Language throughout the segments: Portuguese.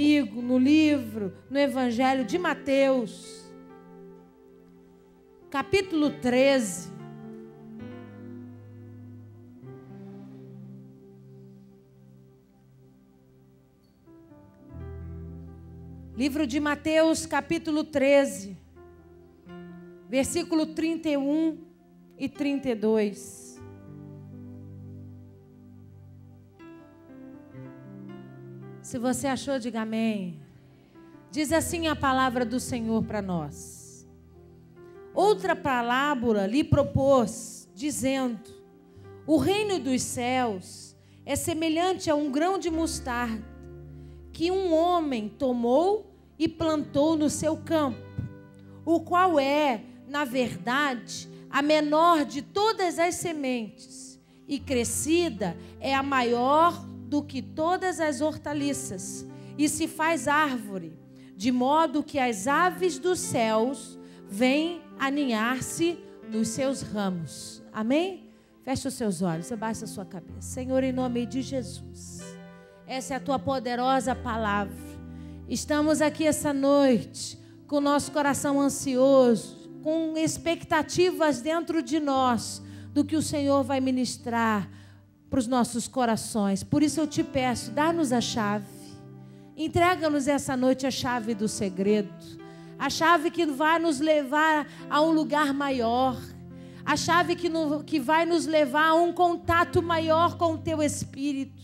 comigo no Evangelho de Mateus, capítulo 13. Livro de Mateus, capítulo 13, versículo 31 e 32. Se você achou, diga amém. Diz assim a palavra do Senhor para nós. Outra parábola lhe propôs, dizendo: o reino dos céus é semelhante a um grão de mostarda, que um homem tomou e plantou no seu campo, o qual é, na verdade, a menor de todas as sementes, e crescida é a maior do que todas as hortaliças, e se faz árvore, de modo que as aves dos céus vêm aninhar-se nos seus ramos. Amém? Feche os seus olhos, abaixa a sua cabeça. Senhor, em nome de Jesus, essa é a tua poderosa palavra. Estamos aqui essa noite com o nosso coração ansioso, com expectativas dentro de nós do que o Senhor vai ministrar para os nossos corações. Por isso eu te peço, dá-nos a chave. Entrega-nos essa noite a chave do segredo. A chave que vai nos levar a um lugar maior. A chave que vai nos levar a um contato maior com o teu Espírito.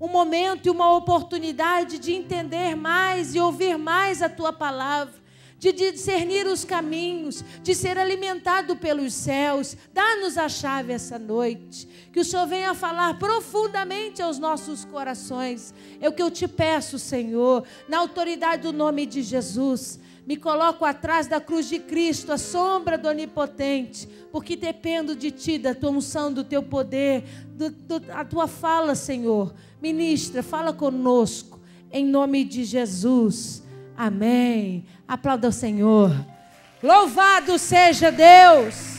Um momento e uma oportunidade de entender mais e ouvir mais a tua palavra, de discernir os caminhos, de ser alimentado pelos céus. Dá-nos a chave essa noite, que o Senhor venha falar profundamente aos nossos corações. É o que eu te peço, Senhor, na autoridade do nome de Jesus. Me coloco atrás da cruz de Cristo, a sombra do Onipotente, porque dependo de Ti, da Tua unção, do Teu poder, da Tua fala, Senhor. Ministra, fala conosco, em nome de Jesus. Amém. Aplauda o Senhor. Louvado seja Deus.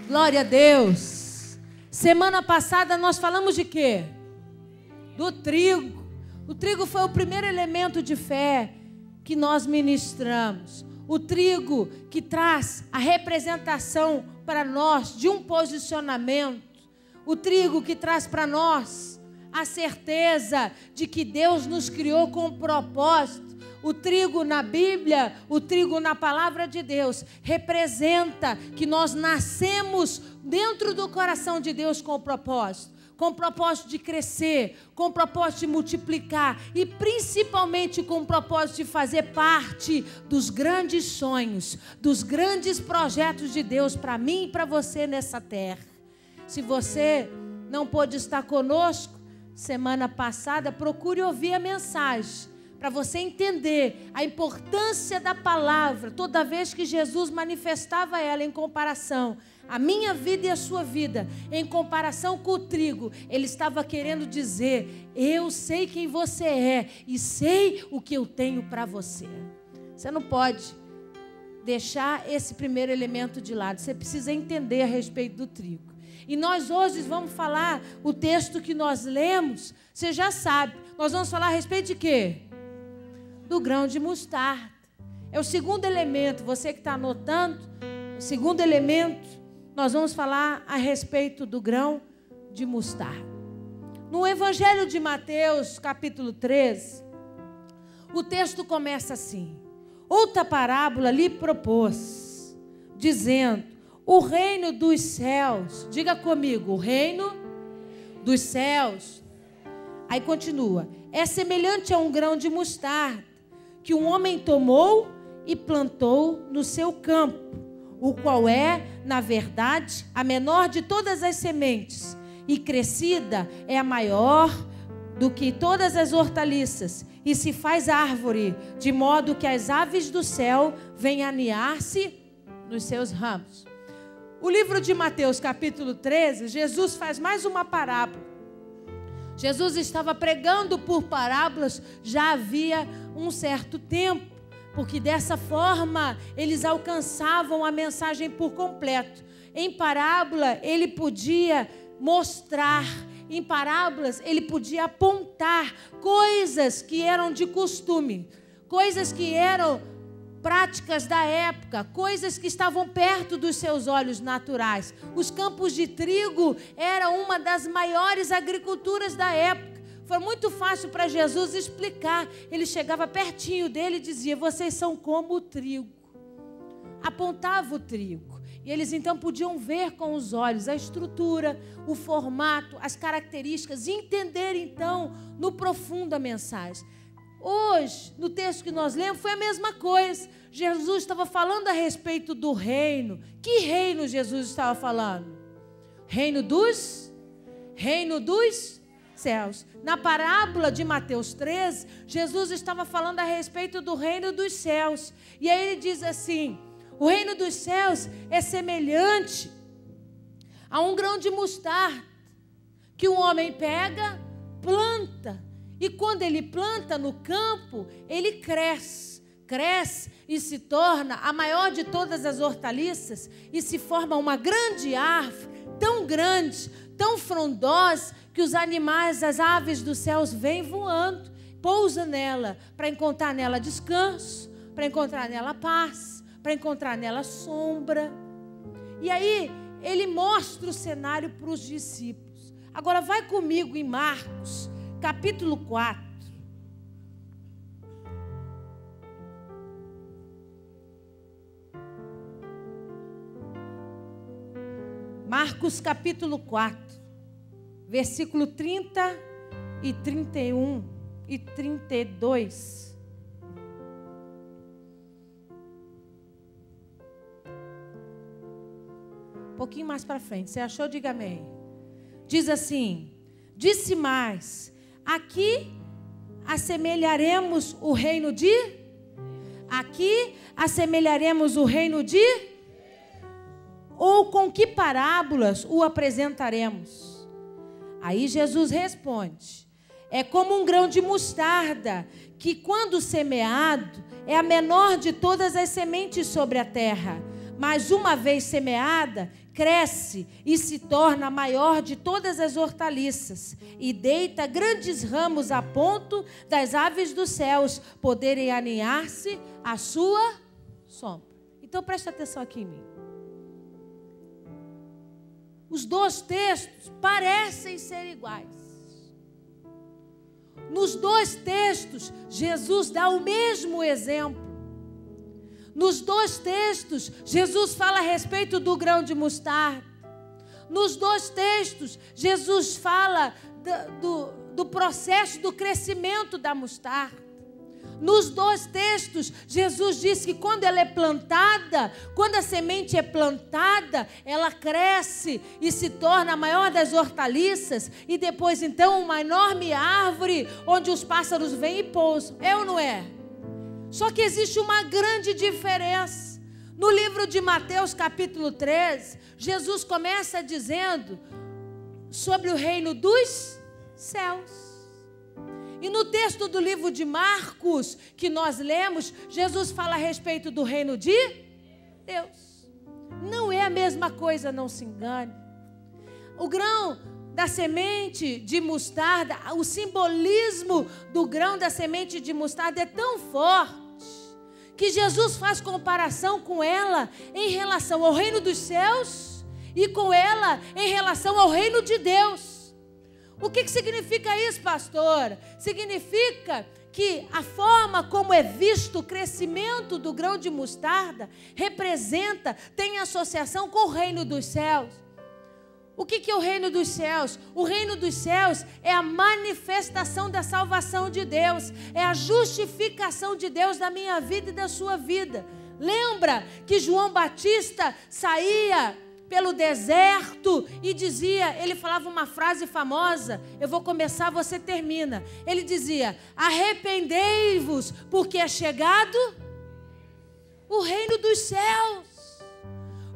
Glória a Deus. Semana passada nós falamos de quê? Do trigo. O trigo foi o primeiro elemento de fé que nós ministramos. O trigo que traz a representação para nós de um posicionamento. O trigo que traz para nós a certeza de que Deus nos criou com um propósito. O trigo na Bíblia, o trigo na palavra de Deus, representa que nós nascemos dentro do coração de Deus com o propósito de crescer, com o propósito de multiplicar e principalmente com o propósito de fazer parte dos grandes sonhos, dos grandes projetos de Deus para mim e para você nessa terra. Se você não pôde estar conosco semana passada, procure ouvir a mensagem, para você entender a importância da palavra, toda vez que Jesus manifestava ela em comparação, a minha vida e a sua vida, em comparação com o trigo, ele estava querendo dizer: eu sei quem você é e sei o que eu tenho para você. Você não pode deixar esse primeiro elemento de lado, você precisa entender a respeito do trigo. E nós hoje vamos falar, o texto que nós lemos, você já sabe, nós vamos falar a respeito de quê? Do grão de mostarda. É o segundo elemento, você que está anotando, o segundo elemento, nós vamos falar a respeito do grão de mostarda. No Evangelho de Mateus, capítulo 13, o texto começa assim: outra parábola lhe propôs, dizendo: o reino dos céus, diga comigo, o reino dos céus. Aí continua: é semelhante a um grão de mostarda, que um homem tomou e plantou no seu campo, o qual é, na verdade, a menor de todas as sementes, e crescida é a maior do que todas as hortaliças, e se faz árvore, de modo que as aves do céu vêm aninhar-se nos seus ramos. O livro de Mateus, capítulo 13, Jesus faz mais uma parábola. Jesus estava pregando por parábolas já havia um certo tempo, porque dessa forma eles alcançavam a mensagem por completo. Em parábola ele podia mostrar, em parábolas ele podia apontar coisas que eram de costume, coisas que eram práticas da época, coisas que estavam perto dos seus olhos naturais. Os campos de trigo eram uma das maiores agriculturas da época. Foi muito fácil para Jesus explicar. Ele chegava pertinho dele e dizia: vocês são como o trigo. Apontava o trigo. E eles então podiam ver com os olhos a estrutura, o formato, as características, e entender então no profundo a mensagem. Hoje, no texto que nós lemos, foi a mesma coisa. Jesus estava falando a respeito do reino. Que reino Jesus estava falando? Reino dos céus. Na parábola de Mateus 13, Jesus estava falando a respeito do reino dos céus. E aí ele diz assim: o reino dos céus é semelhante a um grão de mostarda que um homem pega, planta. E quando ele planta no campo, ele cresce e se torna a maior de todas as hortaliças e se forma uma grande árvore, tão grande, tão frondosa, que os animais, as aves dos céus vêm voando, pousa nela, para encontrar nela descanso, para encontrar nela paz, para encontrar nela sombra. E aí ele mostra o cenário para os discípulos. Agora vai comigo em Marcos, capítulo 4. Marcos capítulo 4, versículo 30 e 31 e 32. Um pouquinho mais para frente. Você achou? Diga amém. Diz assim: disse mais: aqui assemelharemos o reino de... Aqui assemelharemos o reino de... Ou com que parábolas o apresentaremos? Aí Jesus responde: é como um grão de mostarda, que quando semeado, é a menor de todas as sementes sobre a terra. Mas uma vez semeada, cresce e se torna a maior de todas as hortaliças, e deita grandes ramos a ponto das aves dos céus poderem aninhar-se à sua sombra. Então preste atenção aqui em mim. Os dois textos parecem ser iguais. Nos dois textos, Jesus dá o mesmo exemplo. Nos dois textos, Jesus fala a respeito do grão de mostarda. Nos dois textos, Jesus fala do processo do crescimento da mostarda. Nos dois textos, Jesus diz que quando ela é plantada, quando a semente é plantada, ela cresce e se torna a maior das hortaliças, e depois então uma enorme árvore onde os pássaros vêm e pousam. É ou não é? Só que existe uma grande diferença. No livro de Mateus capítulo 13, Jesus começa dizendo sobre o reino dos céus. E no texto do livro de Marcos, que nós lemos, Jesus fala a respeito do reino de Deus. Não é a mesma coisa, não se engane. O grão da semente de mostarda, o simbolismo do grão da semente de mostarda é tão forte, que Jesus faz comparação com ela em relação ao reino dos céus e com ela em relação ao reino de Deus. O que significa isso, pastor? Significa que a forma como é visto o crescimento do grão de mostarda representa, tem associação com o reino dos céus. O que é o reino dos céus? O reino dos céus é a manifestação da salvação de Deus, é a justificação de Deus da minha vida e da sua vida. Lembra que João Batista saía pelo deserto e dizia, ele falava uma frase famosa, eu vou começar, você termina. Ele dizia: arrependei-vos, porque é chegado o reino dos céus.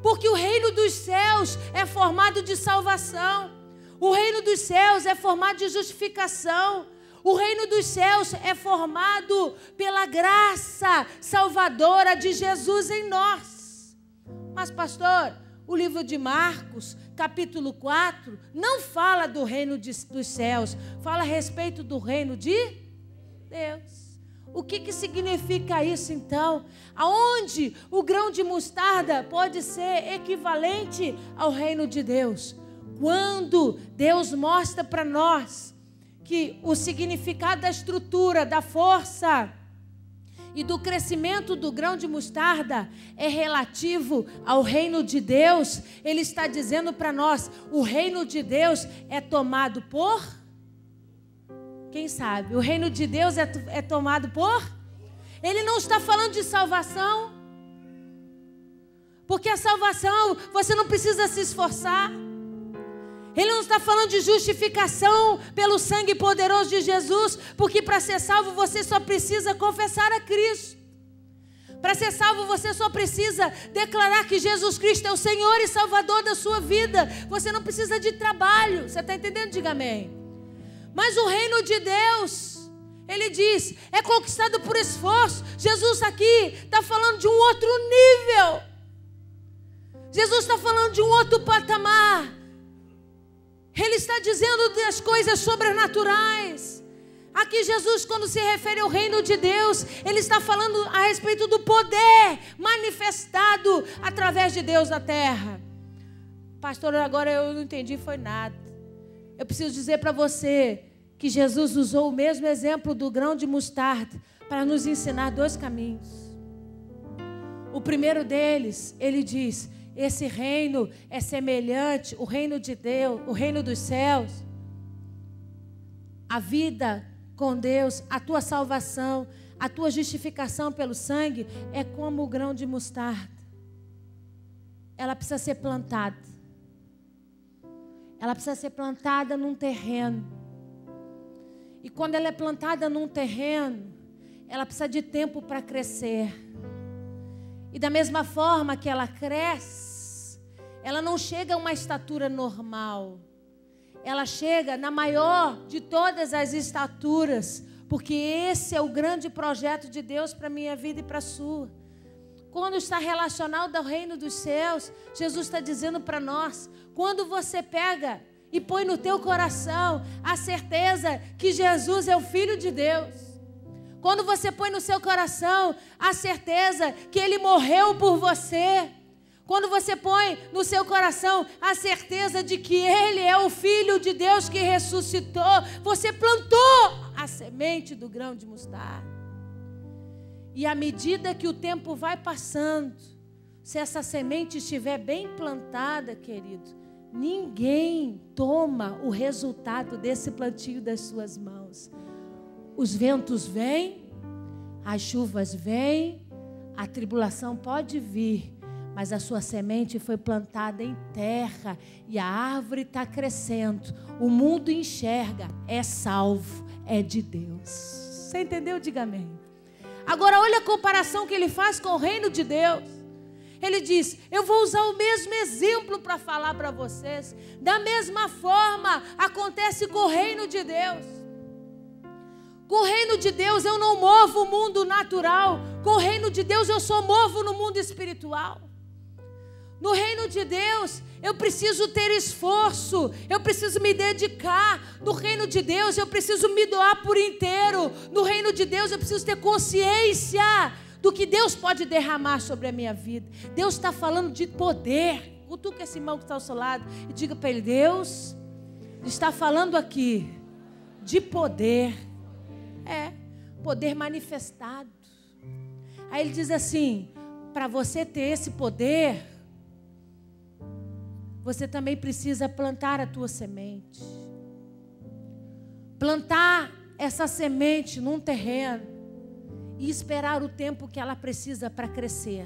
Porque o reino dos céus é formado de salvação. O reino dos céus é formado de justificação. O reino dos céus é formado pela graça salvadora de Jesus em nós. Mas, pastor, o livro de Marcos, capítulo 4, não fala do reino dos céus, fala a respeito do reino de Deus. O que significa isso então? Aonde o grão de mostarda pode ser equivalente ao reino de Deus? Quando Deus mostra para nós que o significado da estrutura, da força e do crescimento do grão de mostarda é relativo ao reino de Deus, Ele está dizendo para nós, o reino de Deus é tomado por... Quem sabe? O reino de Deus é tomado por... Ele não está falando de salvação, porque a salvação você não precisa se esforçar. Ele não está falando de justificação pelo sangue poderoso de Jesus, porque para ser salvo você só precisa confessar a Cristo. Para ser salvo você só precisa declarar que Jesus Cristo é o Senhor e Salvador da sua vida. Você não precisa de trabalho. Você está entendendo? Diga amém. Mas o reino de Deus, Ele diz, é conquistado por esforço. Jesus aqui está falando de um outro nível. Jesus está falando de um outro patamar. Ele está dizendo das coisas sobrenaturais. Aqui Jesus, quando se refere ao reino de Deus, Ele está falando a respeito do poder manifestado através de Deus na terra. Pastor, agora eu não entendi, foi nada. Eu preciso dizer para você que Jesus usou o mesmo exemplo do grão de mostarda para nos ensinar dois caminhos. O primeiro deles, Ele diz... Esse reino é semelhante, o reino de Deus, o reino dos céus. A vida com Deus, a tua salvação, a tua justificação pelo sangue é como o grão de mostarda. Ela precisa ser plantada. Ela precisa ser plantada num terreno. E quando ela é plantada num terreno, ela precisa de tempo para crescer. E da mesma forma que ela cresce, ela não chega a uma estatura normal. Ela chega na maior de todas as estaturas, porque esse é o grande projeto de Deus para a minha vida e para a sua. Quando está relacionado ao reino dos céus, Jesus está dizendo para nós, quando você pega e põe no teu coração a certeza que Jesus é o Filho de Deus, quando você põe no seu coração a certeza que Ele morreu por você, quando você põe no seu coração a certeza de que Ele é o Filho de Deus que ressuscitou, você plantou a semente do grão de mostarda. E à medida que o tempo vai passando, se essa semente estiver bem plantada, querido, ninguém toma o resultado desse plantio das suas mãos. Os ventos vêm, as chuvas vêm, a tribulação pode vir, mas a sua semente foi plantada em terra e a árvore está crescendo. O mundo enxerga, é salvo, é de Deus. Você entendeu? Diga amém. Agora olha a comparação que ele faz com o reino de Deus. Ele diz, eu vou usar o mesmo exemplo para falar para vocês. Da mesma forma acontece com o reino de Deus. Com o reino de Deus eu não movo o mundo natural. Com o reino de Deus eu só movo no mundo espiritual. No reino de Deus eu preciso ter esforço, eu preciso me dedicar. No reino de Deus eu preciso me doar por inteiro. No reino de Deus eu preciso ter consciência do que Deus pode derramar sobre a minha vida. Deus está falando de poder. Cutuca esse irmão que está ao seu lado e diga para ele, Deus está falando aqui de poder. Poder manifestado. Aí ele diz assim, para você ter esse poder, você também precisa plantar a tua semente. Plantar essa semente num terreno e esperar o tempo que ela precisa para crescer.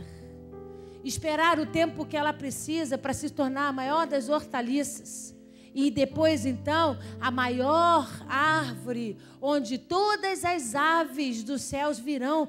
Esperar o tempo que ela precisa para se tornar a maior das hortaliças. E depois então a maior árvore, onde todas as aves dos céus virão